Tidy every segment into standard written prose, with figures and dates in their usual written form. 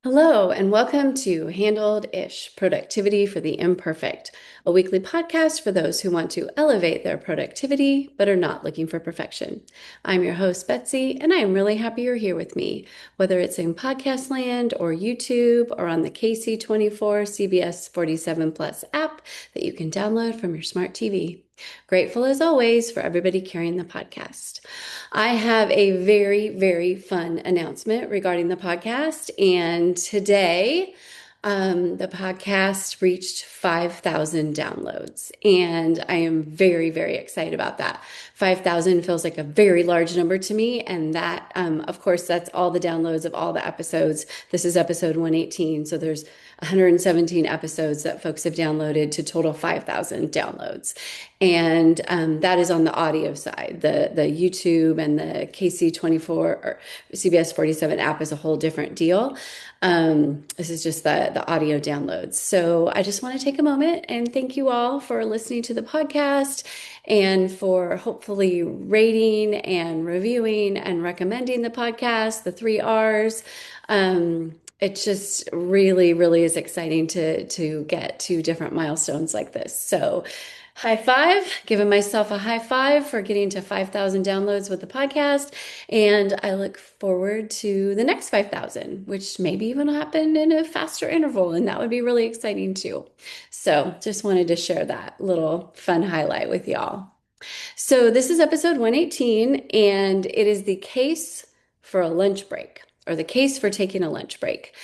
Hello, and welcome to Handled-ish Productivity for the Imperfect, a weekly podcast for those who want to elevate their productivity but are not looking for perfection. I'm your host, Betsy, and I am really happy you're here with me, whether it's in podcast land or YouTube or on the KC24 CBS 47 Plus app that you can download from your smart TV. Grateful as always for everybody carrying the podcast. I have a very, very fun announcement regarding the podcast. And today, the podcast reached 5,000 downloads. And I am very, very excited about that. 5,000 feels like a very large number to me. And that, of course, that's all the downloads of all the episodes. This is episode 118. So there's 117 episodes that folks have downloaded to total 5,000 downloads. And that is on the audio side. The YouTube and the KC24 or CBS 47 app is a whole different deal. This is just the audio downloads. So I just want to take a moment and thank you all for listening to the podcast and for hopefully rating and reviewing and recommending the podcast, the three R's. It just really, really is exciting to get to different milestones like this. So high five, giving myself a high five for getting to 5,000 downloads with the podcast. And I look forward to the next 5,000, which maybe even happen in a faster interval. And that would be really exciting too. So just wanted to share that little fun highlight with y'all. So this is episode 118, and it is the case for a lunch break or the case for taking a lunch break.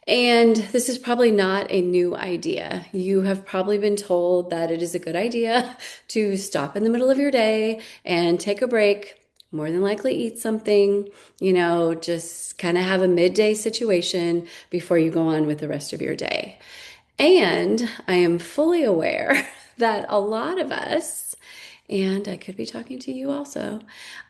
And this is probably not a new idea. You have probably been told that it is a good idea to stop in the middle of your day and take a break, more than likely eat something, just kind of have a midday situation before you go on with the rest of your day. And I am fully aware that a lot of us, and I could be talking to you also,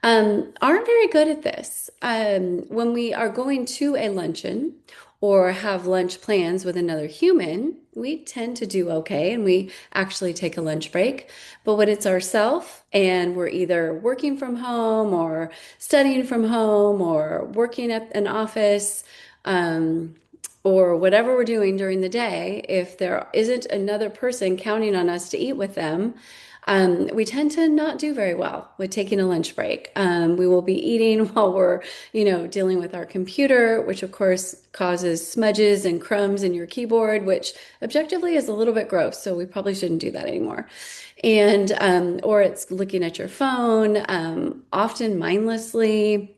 aren't very good at this. When we are going to a luncheon or have lunch plans with another human, we tend to do okay and we actually take a lunch break. But when it's ourselves and we're either working from home or studying from home or working at an office, or whatever we're doing during the day, if there isn't another person counting on us to eat with them, we tend to not do very well with taking a lunch break. We will be eating while we're, dealing with our computer, which of course causes smudges and crumbs in your keyboard, which objectively is a little bit gross. So we probably shouldn't do that anymore. And, or it's looking at your phone, often mindlessly.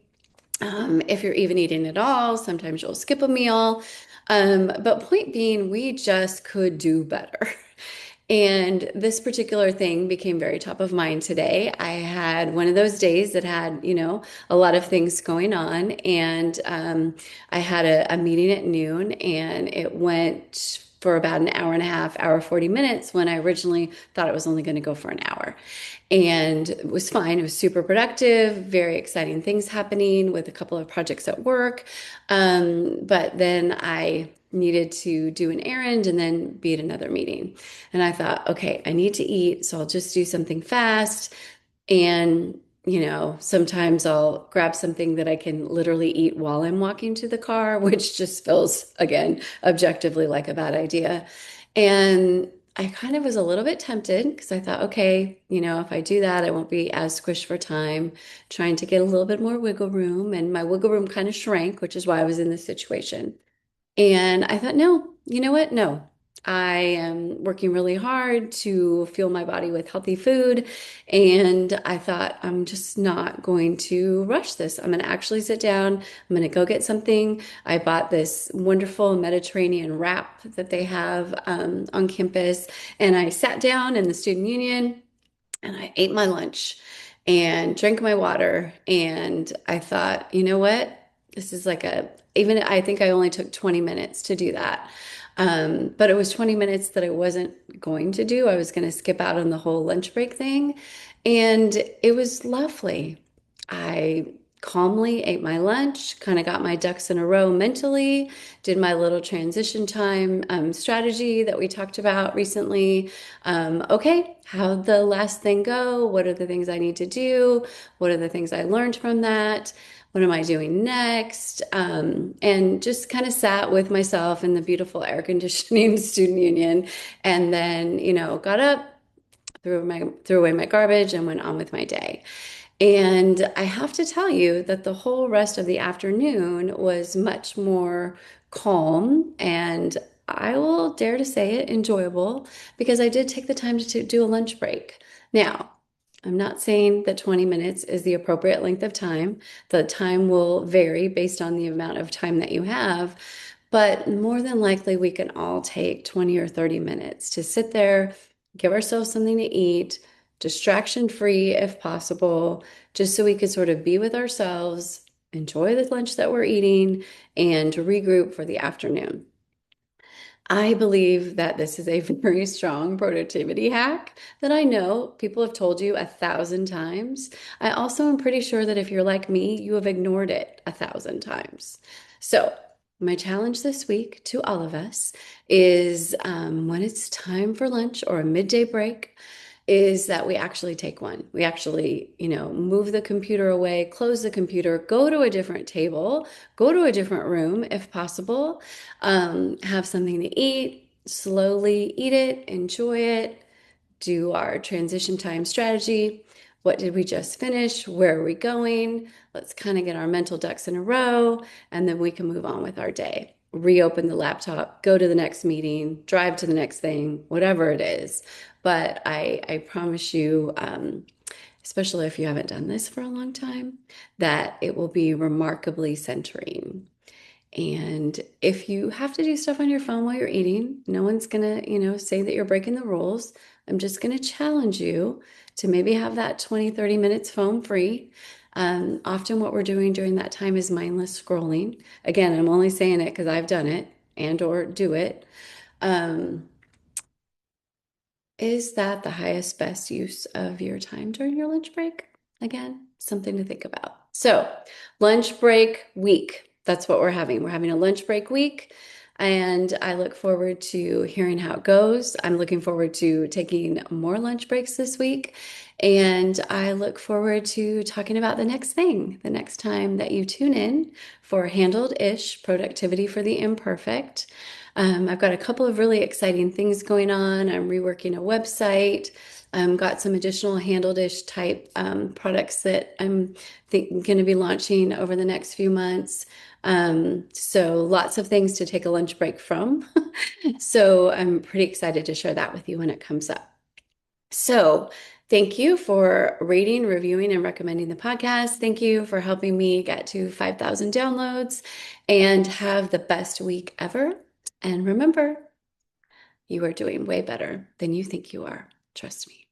If you're even eating at all, sometimes you'll skip a meal. But point being, we just could do better. And this particular thing became very top of mind today. I had one of those days that had, a lot of things going on. And I had a meeting at noon and it went for about an hour and a half, hour, 40 minutes when I originally thought it was only going to go for an hour. And it was fine. It was super productive, very exciting things happening with a couple of projects at work. But then I needed to do an errand and then be at another meeting. And I thought, okay, I need to eat, so I'll just do something fast. And, sometimes I'll grab something that I can literally eat while I'm walking to the car, which just feels, again, objectively like a bad idea. And I kind of was a little bit tempted because I thought, okay, if I do that, I won't be as squished for time, trying to get a little bit more wiggle room. And my wiggle room kind of shrank, which is why I was in this situation. And I thought, no, you know what? No, I am working really hard to fuel my body with healthy food. And I thought, I'm just not going to rush this. I'm going to actually sit down. I'm going to go get something. I bought this wonderful Mediterranean wrap that they have on campus. And I sat down in the student union and I ate my lunch and drank my water. And I thought, you know what? This is like even I think I only took 20 minutes to do that. But it was 20 minutes that I wasn't going to do. I was going to skip out on the whole lunch break thing. And it was lovely. I calmly ate my lunch, kind of got my ducks in a row mentally, did my little transition time strategy that we talked about recently. Okay, how'd the last thing go? What are the things I need to do? What are the things I learned from that? What am I doing next? And just kind of sat with myself in the beautiful air conditioning student union, and then, got up, threw away my garbage, and went on with my day. And I have to tell you that the whole rest of the afternoon was much more calm and, I will dare to say it, enjoyable, because I did take the time to do a lunch break. Now, I'm not saying that 20 minutes is the appropriate length of time. The time will vary based on the amount of time that you have, but more than likely we can all take 20 or 30 minutes to sit there, give ourselves something to eat, distraction free if possible, just so we could sort of be with ourselves, enjoy the lunch that we're eating, and regroup for the afternoon. I believe that this is a very strong productivity hack that I know people have told you 1,000 times. I also am pretty sure that if you're like me, you have ignored it 1,000 times. So, my challenge this week to all of us is when it's time for lunch or a midday break, is that we actually take one. We actually, move the computer away, close the computer, go to a different table, go to a different room if possible, have something to eat, slowly eat it, enjoy it, do our transition time strategy. What did we just finish? Where are we going? Let's kind of get our mental ducks in a row, and then we can move on with our day. Reopen the laptop, go to the next meeting, drive to the next thing, whatever it is. But I promise you, especially if you haven't done this for a long time, that it will be remarkably centering. And if you have to do stuff on your phone while you're eating, no one's gonna, say that you're breaking the rules. I'm just gonna challenge you to maybe have that 20, 30 minutes phone free. Often what we're doing during that time is mindless scrolling. Again, I'm only saying it because I've done it and or do it. Um, is that the highest, best use of your time during your lunch break? Again, something to think about. So, lunch break week. That's what we're having. We're having a lunch break week, and I look forward to hearing how it goes. I'm looking forward to taking more lunch breaks this week, and I look forward to talking about the next thing the next time that you tune in for Handled-ish Productivity for the Imperfect. I've got a couple of really exciting things going on. I'm reworking a website. Got some additional handle-ish type products that I'm going to be launching over the next few months. So lots of things to take a lunch break from. So I'm pretty excited to share that with you when it comes up. So thank you for rating, reviewing, and recommending the podcast. Thank you for helping me get to 5,000 downloads, and have the best week ever. And remember, you are doing way better than you think you are. Trust me.